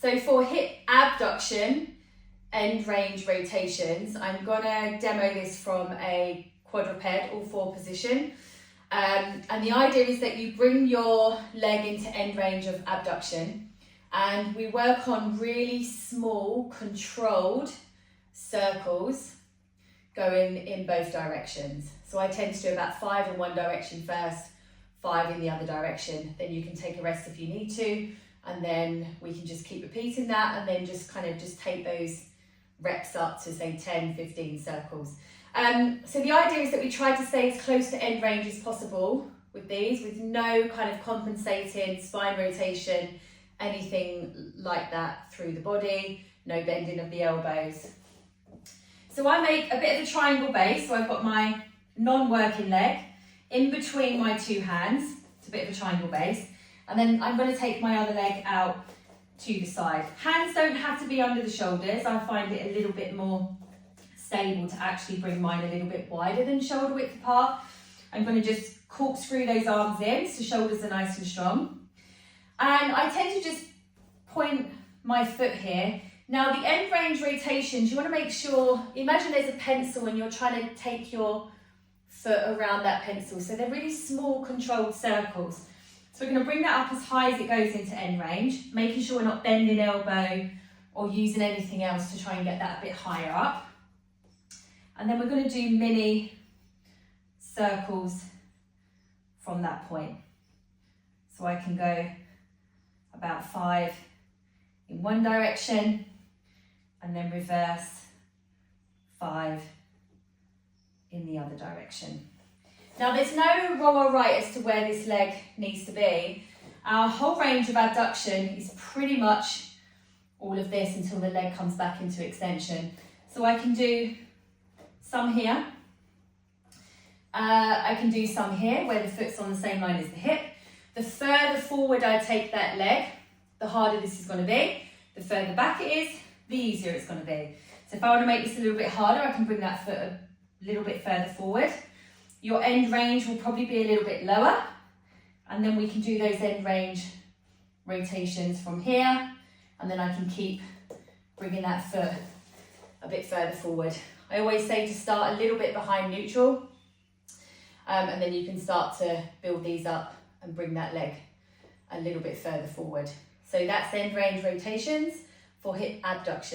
So for hip abduction, end range rotations, I'm gonna demo this from a quadruped, all four position. And the idea is that you bring your leg into end range of abduction, and we work on really small, controlled circles going in both directions. So I tend to do about 5 in one direction first, 5 in the other direction. Then you can take a rest if you need to, and then we can just keep repeating that, and then just kind of just take those reps up to say 10, 15 circles. So the idea is that we try to stay as close to end range as possible with these, with no kind of compensating spine rotation, anything like that through the body, no bending of the elbows. So I make a bit of a triangle base, so I've got my non-working leg in between my two hands. It's a bit of a triangle base, and then I'm going to take my other leg out to the side. Hands don't have to be under the shoulders. I find it a little bit more stable to actually bring mine a little bit wider than shoulder width apart. I'm going to just corkscrew those arms in so shoulders are nice and strong. And I tend to just point my foot here. Now the end range rotations, you want to make sure, imagine there's a pencil and you're trying to take your foot around that pencil. So they're really small controlled circles. So we're going to bring that up as high as it goes into end range, making sure we're not bending elbow or using anything else to try and get that a bit higher up. And then we're going to do mini circles from that point. So I can go about 5 in one direction and then reverse 5 in the other direction. Now there's no wrong or right as to where this leg needs to be. Our whole range of abduction is pretty much all of this until the leg comes back into extension. So I can do some here. I can do some here where the foot's on the same line as the hip. The further forward I take that leg, the harder this is going to be. The further back it is, the easier it's going to be. So if I want to make this a little bit harder, I can bring that foot a little bit further forward. Your end range will probably be a little bit lower, and then we can do those end range rotations from here, and then I can keep bringing that foot a bit further forward. I always say to start a little bit behind neutral, and then you can start to build these up and bring that leg a little bit further forward. So that's end range rotations for hip abduction.